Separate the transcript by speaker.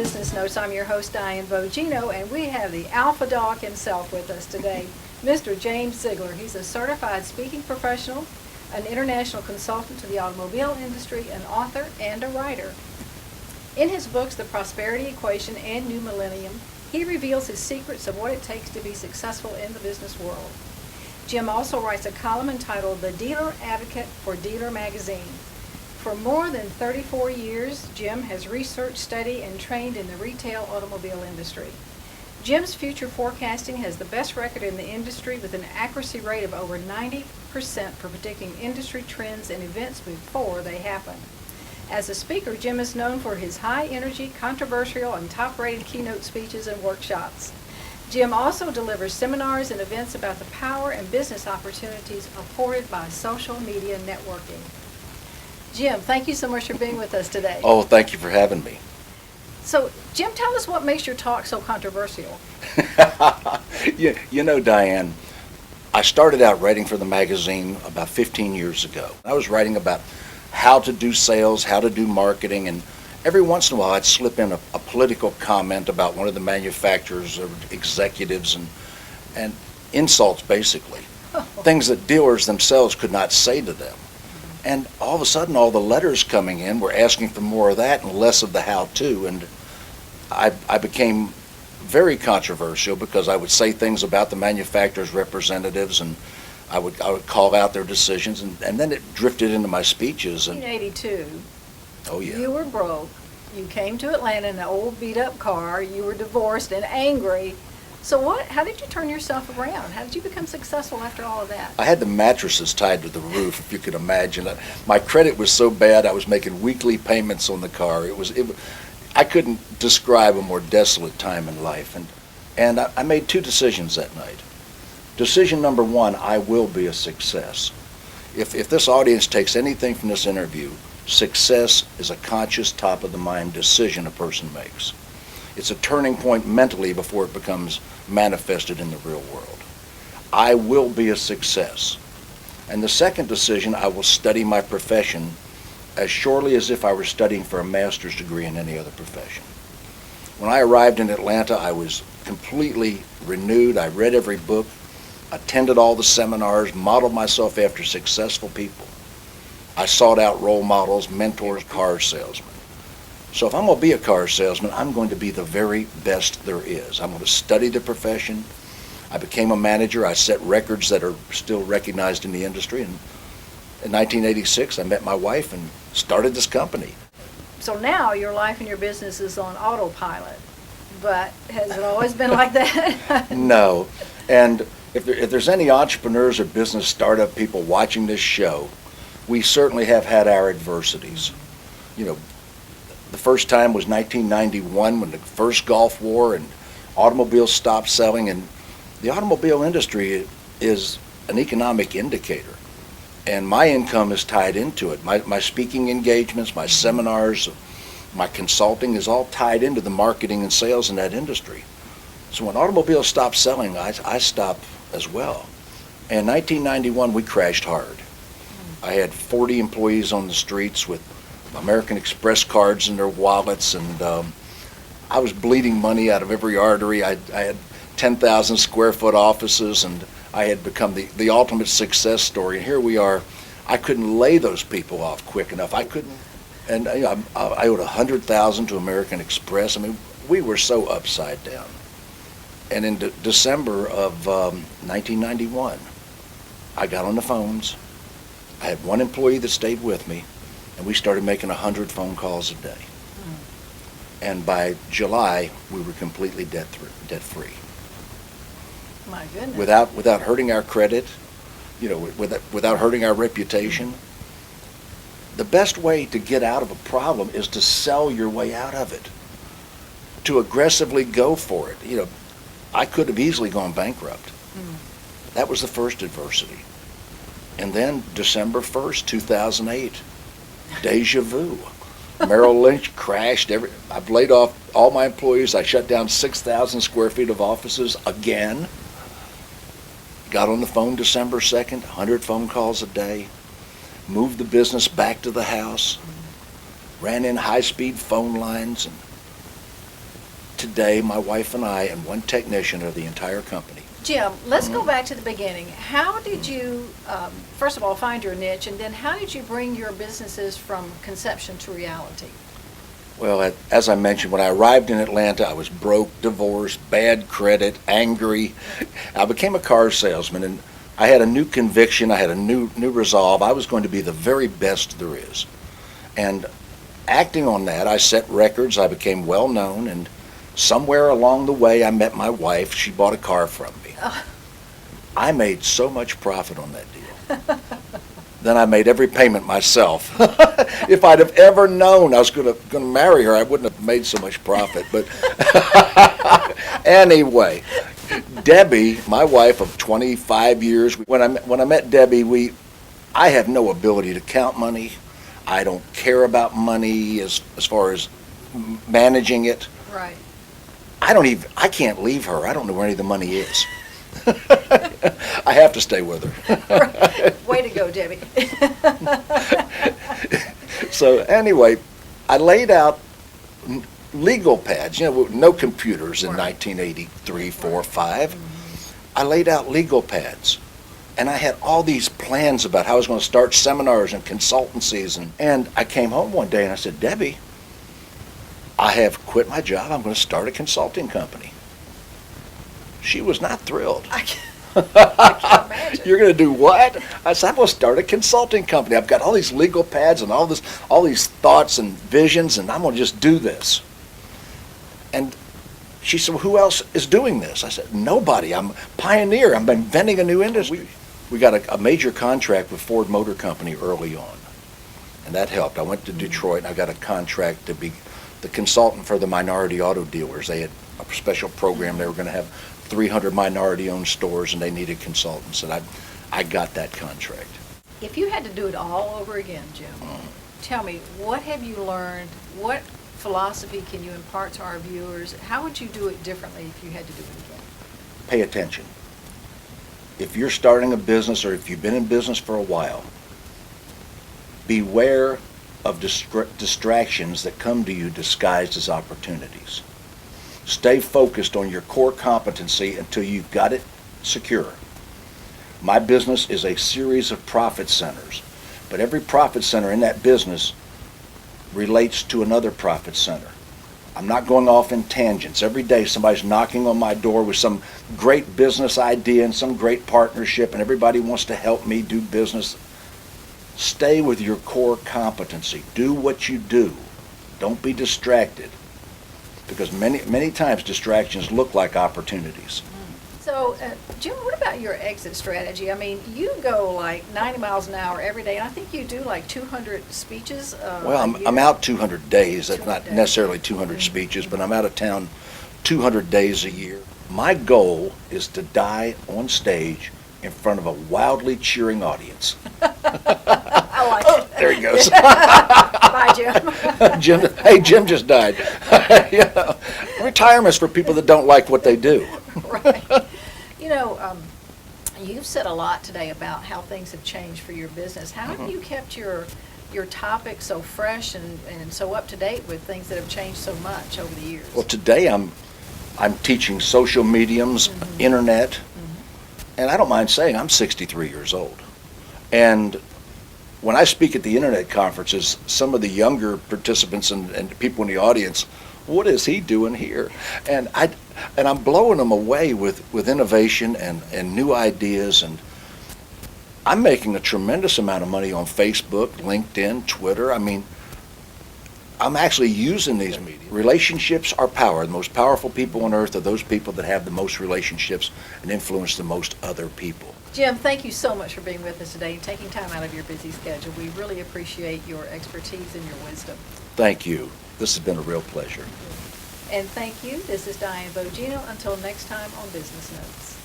Speaker 1: Business Notes. I'm your host, Diane Bogino, and we have the alpha dog himself with us today, Mr. James Ziegler. He's a certified speaking professional, an international consultant to the automobile industry, an author, and a writer. In his books, The Prosperity Equation and New Millennium, he reveals his secrets of what it takes to be successful in the business world. Jim also writes a column entitled The Dealer Advocate for Dealer Magazine. For more than 34 years, Jim has researched, studied, and trained in the retail automobile industry. Jim's future forecasting has the best record in the industry with an accuracy rate of over 90% for predicting industry trends and events before they happen. As a speaker, Jim is known for his high-energy, controversial, and top-rated keynote speeches and workshops. Jim also delivers seminars and events about the power and business opportunities afforded by social media networking. Jim, thank you so much for being with us today.
Speaker 2: Oh, thank you for having me.
Speaker 1: So, Jim, tell us what makes your talk so controversial.
Speaker 2: You know, Diane, I started out writing for the magazine about 15 years ago. I was writing about how to do sales, how to do marketing, and every once in a while I'd slip in a political comment about one of the manufacturers or executives and insults, basically. Things that dealers themselves could not say to them. And all of a sudden, all the letters coming in were asking for more of that and less of the how-to. And I became very controversial because I would say things about the manufacturer's representatives, and I would call out their decisions, and then it drifted into my speeches.
Speaker 1: In 1982,
Speaker 2: oh yeah,
Speaker 1: you were broke. You came to Atlanta in an old beat-up car. You were divorced and angry. So how did you turn yourself around? How did you become successful after all of that?
Speaker 2: I had the mattresses tied to the roof, if you could imagine. My credit was so bad, I was making weekly payments on the car. I couldn't describe a more desolate time in life. And I made two decisions that night. Decision number one, I will be a success. If this audience takes anything from this interview, success is a conscious, top-of-the-mind decision a person makes. It's a turning point mentally before it becomes manifested in the real world. I will be a success. And the second decision, I will study my profession as surely as if I were studying for a master's degree in any other profession. When I arrived in Atlanta, I was completely renewed. I read every book, attended all the seminars, modeled myself after successful people. I sought out role models, mentors, car salesmen. So if I'm going to be a car salesman, I'm going to be the very best there is. I'm going to study the profession. I became a manager. I set records that are still recognized in the industry. And in 1986, I met my wife and started this company.
Speaker 1: So now your life and your business is on autopilot. But has it always been like that?
Speaker 2: No. And if there's any entrepreneurs or business startup people watching this show, we certainly have had our adversities. You know, the first time was 1991 when the first Gulf War and automobiles stopped selling, and the automobile industry is an economic indicator, and my income is tied into it. My speaking engagements, my seminars, my consulting is all tied into the marketing and sales in that industry. So when automobiles stop selling, I stop as well. In 1991, we crashed hard. I had 40 employees on the streets with American Express cards in their wallets, and I was bleeding money out of every artery. I had 10,000 square foot offices, and I had become the ultimate success story. And here we are. I couldn't lay those people off quick enough. I couldn't, and I owed $100,000 to American Express. I mean, we were so upside down. And in December of 1991, I got on the phones. I had one employee that stayed with me, and we started making 100 phone calls a day. And by July, we were completely debt-free.
Speaker 1: My goodness.
Speaker 2: Without hurting our credit, without hurting our reputation. The best way to get out of a problem is to sell your way out of it, to aggressively go for it. I could have easily gone bankrupt. That was the first adversity. And then December 1st, 2008, deja vu. Merrill Lynch crashed. I've laid off all my employees. I shut down 6,000 square feet of offices again. Got on the phone December 2nd, 100 phone calls a day. Moved the business back to the house. Ran in high-speed phone lines. And today, my wife and I and one technician are the entire company.
Speaker 1: Jim, let's go back to the beginning. How did you, first of all, find your niche, and then how did you bring your businesses from conception to reality?
Speaker 2: Well, as I mentioned, when I arrived in Atlanta, I was broke, divorced, bad credit, angry. I became a car salesman, and I had a new conviction. I had a new resolve. I was going to be the very best there is. And acting on that, I set records. I became well known, and somewhere along the way, I met my wife. She bought a car from me. I made so much profit on that deal. Then I made every payment myself. If I'd have ever known I was going to marry her, I wouldn't have made so much profit. But anyway, Debbie, my wife of 25 years, when I met Debbie, I have no ability to count money. I don't care about money as far as managing it.
Speaker 1: Right.
Speaker 2: I can't leave her. I don't know where any of the money is. I have to stay with her.
Speaker 1: Way to go, Debbie.
Speaker 2: So anyway, I laid out legal pads, no computers in 1983, 4, 5. I laid out legal pads. And I had all these plans about how I was going to start seminars and consultancies. And I came home one day and I said, Debbie, I have quit my job. I'm going to start a consulting company. She was not thrilled.
Speaker 1: I can't imagine.
Speaker 2: You're going to do what? I said, I'm going to start a consulting company. I've got all these legal pads and all these thoughts and visions, and I'm going to just do this. And she said, well, who else is doing this? I said, nobody. I'm a pioneer. I'm inventing a new industry. We got a major contract with Ford Motor Company early on, and that helped. I went to Detroit, and I got a contract to be the consultant for the minority auto dealers. They had a special program. They were going to have 300 minority-owned stores, and they needed consultants, and I got that contract.
Speaker 1: If you had to do it all over again, Jim, tell me, what have you learned? What philosophy can you impart to our viewers? How would you do it differently if you had to do it again?
Speaker 2: Pay attention. If you're starting a business or if you've been in business for a while, beware of distractions that come to you disguised as opportunities. Stay focused on your core competency until you've got it secure. My business is a series of profit centers, but every profit center in that business relates to another profit center. I'm not going off in tangents. Every day somebody's knocking on my door with some great business idea and some great partnership, and everybody wants to help me do business. Stay with your core competency. Do what you do. Don't be distracted, because many times distractions look like opportunities.
Speaker 1: So, Jim, what about your exit strategy? I mean, you go like 90 miles an hour every day, and I think you do like 200 speeches
Speaker 2: Well, I'm out 200 days. That's not necessarily 200 speeches, but I'm out of town 200 days a year. My goal is to die on stage in front of a wildly cheering audience.
Speaker 1: I like it.
Speaker 2: There he goes.
Speaker 1: Bye, Jim.
Speaker 2: Jim just died. Retirement's for people that don't like what they do.
Speaker 1: Right. You've said a lot today about how things have changed for your business. How have you kept your topic so fresh and so up to date with things that have changed so much over the years?
Speaker 2: Well, today I'm teaching social mediums, internet, and I don't mind saying I'm 63 years old. And when I speak at the internet conferences, some of the younger participants and people in the audience, what is he doing here? And I'm blowing them away with innovation and new ideas, and I'm making a tremendous amount of money on Facebook, LinkedIn, Twitter. I mean, I'm actually using these media. Relationships are power. The most powerful people on earth are those people that have the most relationships and influence the most other people.
Speaker 1: Jim, thank you so much for being with us today and taking time out of your busy schedule. We really appreciate your expertise and your wisdom.
Speaker 2: Thank you. This has been a real pleasure.
Speaker 1: And thank you. This is Diane Bogino. Until next time on Business Notes.